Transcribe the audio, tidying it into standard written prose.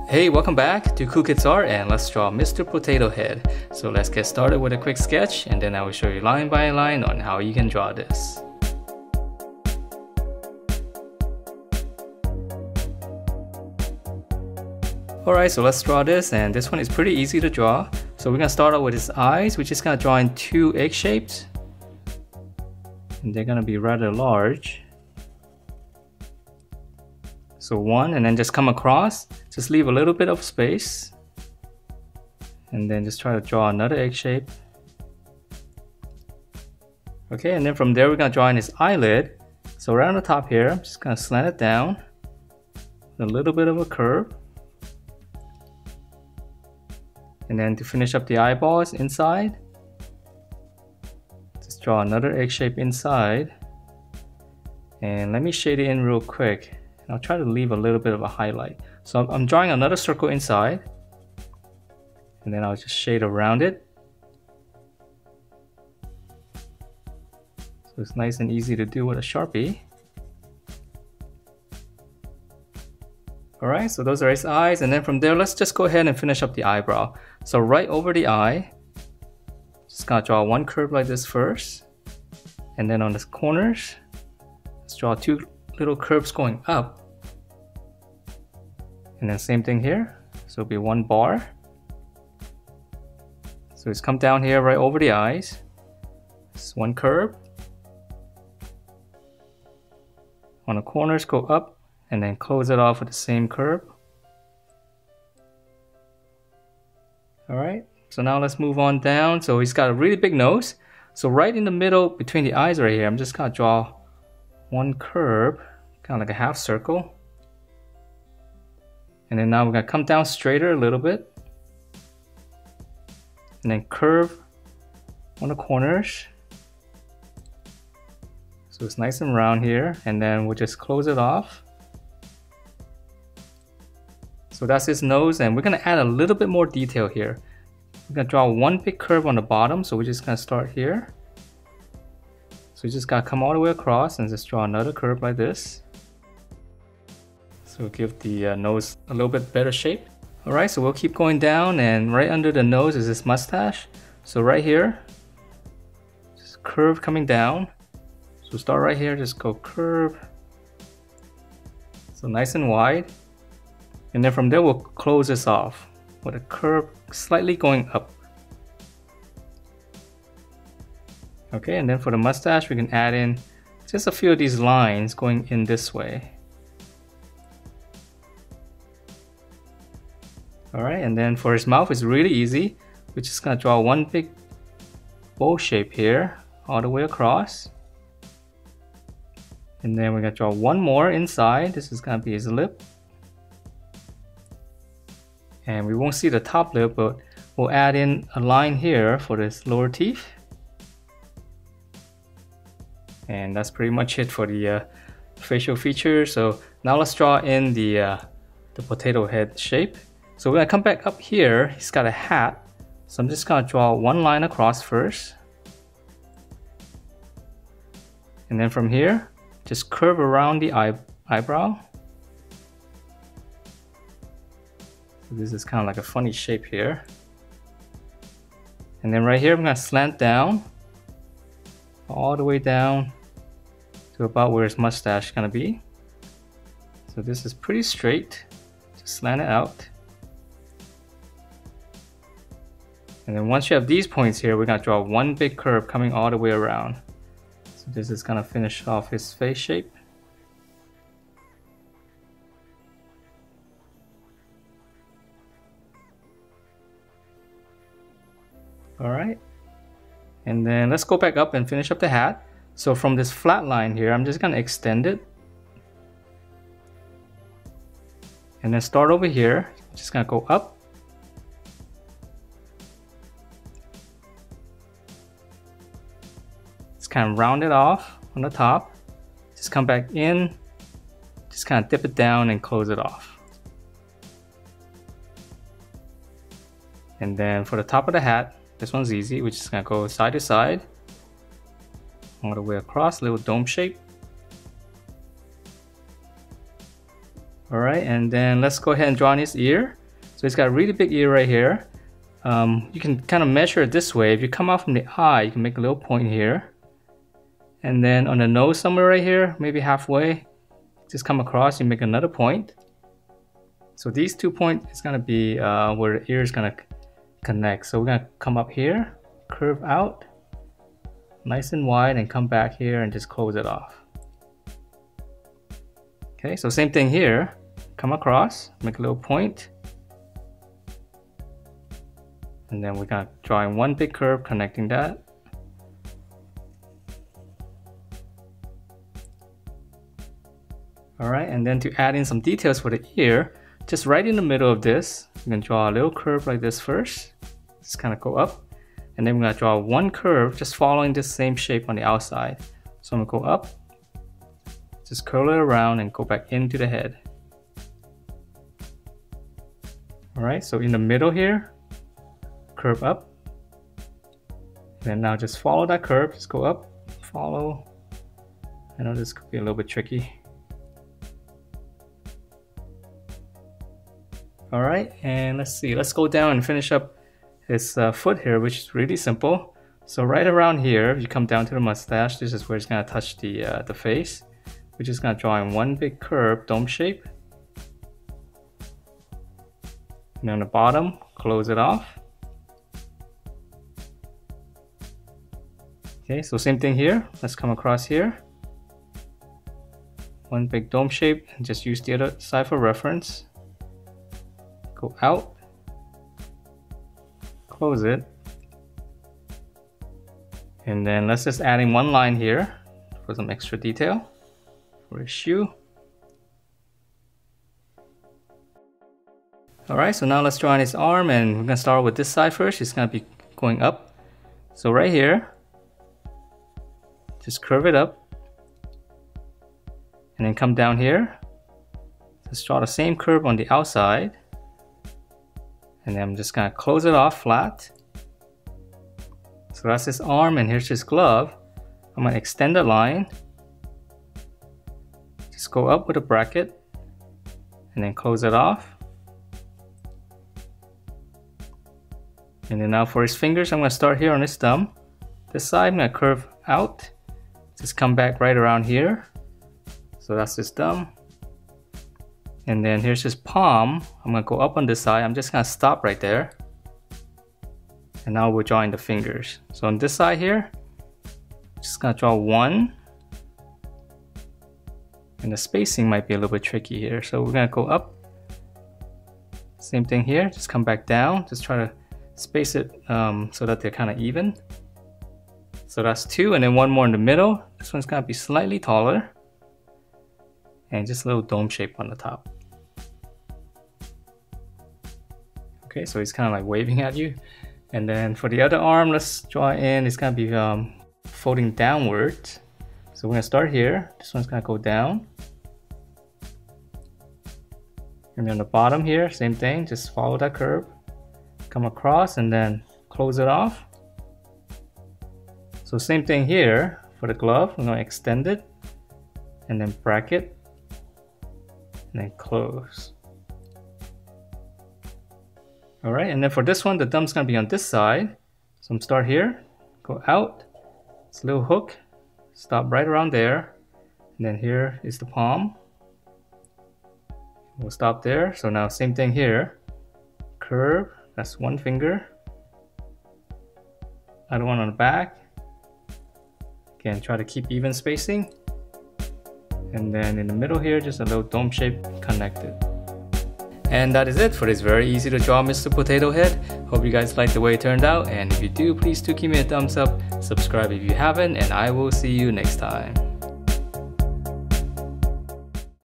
Hey, welcome back to Cool Kids Art, and let's draw Mr. Potato Head. So let's get started with a quick sketch, and then I will show you line by line on how you can draw this. Alright, so let's draw this, and this one is pretty easy to draw. So we're gonna start out with his eyes. We're just gonna draw in two egg shapes, and they're gonna be rather large. So one, and then just come across, just leave a little bit of space, and then just try to draw another egg shape. Okay, and then from there we're gonna draw in his eyelid. So right on the top here, I'm just gonna slant it down, a little bit of a curve. And then to finish up the eyeballs inside, just draw another egg shape inside. And let me shade it in real quick. I'll try to leave a little bit of a highlight. So I'm drawing another circle inside, and then I'll just shade around it. So it's nice and easy to do with a Sharpie. Alright, so those are his eyes, and then from there let's just go ahead and finish up the eyebrow. So right over the eye, just gonna draw one curve like this first, and then on the corners, let's draw two little curves going up. And then same thing here, so it'll be one bar. So it's come down here right over the eyes. It's one curve. On the corners go up, and then close it off with the same curve. Alright, so now let's move on down. So he's got a really big nose. So right in the middle between the eyes right here, I'm just gonna draw one curve, kind of like a half circle. And then now we're gonna come down straighter a little bit, and then curve on the corners. So it's nice and round here, and then we'll just close it off. So that's his nose, and we're gonna add a little bit more detail here. We're gonna draw one big curve on the bottom, so we're just gonna start here. So we just gotta come all the way across and just draw another curve like this. So give the nose a little bit better shape. Alright, so we'll keep going down, and right under the nose is this mustache. So right here, just curve coming down. So start right here, just go curve. So nice and wide. And then from there we'll close this off with a curve slightly going up. Okay, and then for the mustache we can add in just a few of these lines going in this way. Alright, and then for his mouth it's really easy. We're just gonna draw one big bow shape here all the way across. And then we're gonna draw one more inside. This is gonna be his lip. And we won't see the top lip, but we'll add in a line here for this lower teeth. And that's pretty much it for the facial features. So now let's draw in the potato head shape. So we're gonna come back up here. He's got a hat. So I'm just gonna draw one line across first. And then from here, just curve around the eyebrow. So this is kind of like a funny shape here. And then right here, I'm gonna slant down all the way down to about where his mustache is gonna be. So this is pretty straight. Just slant it out. And then once you have these points here, we're gonna draw one big curve coming all the way around. So this is gonna finish off his face shape. Alright. And then let's go back up and finish up the hat. So from this flat line here, I'm just gonna extend it. And then start over here, just gonna go up. Kind of round it off on the top, just come back in, just kind of dip it down and close it off. And then for the top of the hat, this one's easy. We're just gonna go side to side all the way across, little dome shape. Alright, and then let's go ahead and draw on his ear. So he's got a really big ear right here. You can kind of measure it this way. If you come out from the eye, you can make a little point here. And then on the nose somewhere right here, maybe halfway, just come across, you make another point. So these 2 points is going to be where the ear is going to connect. So we're going to come up here, curve out, nice and wide, and come back here and just close it off. Okay, so same thing here. Come across, make a little point. And then we're going to draw in one big curve connecting that. Alright, and then to add in some details for the ear, just right in the middle of this, we're going to draw a little curve like this first. Just kind of go up. And then we're going to draw one curve just following this same shape on the outside. So I'm going to go up, just curl it around and go back into the head. Alright, so in the middle here, curve up. And now just follow that curve, just go up, follow. I know this could be a little bit tricky. Alright, and let's see, let's go down and finish up his foot here, which is really simple. So right around here, if you come down to the mustache, this is where it's going to touch the face. We're just going to draw in one big curve, dome shape. And on the bottom, close it off. Okay, so same thing here. Let's come across here. One big dome shape, and just use the other side for reference. Go out. Close it. And then let's just add in one line here for some extra detail for his shoe. Alright, so now let's draw on his arm, and we're going to start with this side first. It's going to be going up. So right here, just curve it up. And then come down here. Just draw the same curve on the outside. And then I'm just going to close it off flat. So that's his arm, and here's his glove. I'm going to extend the line. Just go up with a bracket. And then close it off. And then now for his fingers, I'm going to start here on his thumb. This side, I'm going to curve out. Just come back right around here. So that's his thumb. And then here's his palm. I'm going to go up on this side. I'm just going to stop right there. And now we're drawing the fingers. So on this side here, just going to draw one. And the spacing might be a little bit tricky here. So we're going to go up. Same thing here. Just come back down. Just try to space it so that they're kind of even. So that's two, and then one more in the middle. This one's gonna be slightly taller, and just a little dome shape on the top. Okay, so he's kind of like waving at you. And then for the other arm, let's draw in. It's gonna be folding downwards. So we're gonna start here. This one's gonna go down. And then on the bottom here, same thing. Just follow that curve. Come across and then close it off. So same thing here for the glove. I'm going to extend it and then bracket and then close. Alright, and then for this one, the thumb's going to be on this side. So I'm start here, go out, it's a little hook, stop right around there, and then here is the palm. We'll stop there. So now same thing here, curve. That's one finger. Other one on the back. Again, try to keep even spacing. And then in the middle here, just a little dome shape connected. And that is it for this very easy to draw Mr. Potato Head. Hope you guys liked the way it turned out. And if you do, please do give me a thumbs up. Subscribe if you haven't. And I will see you next time.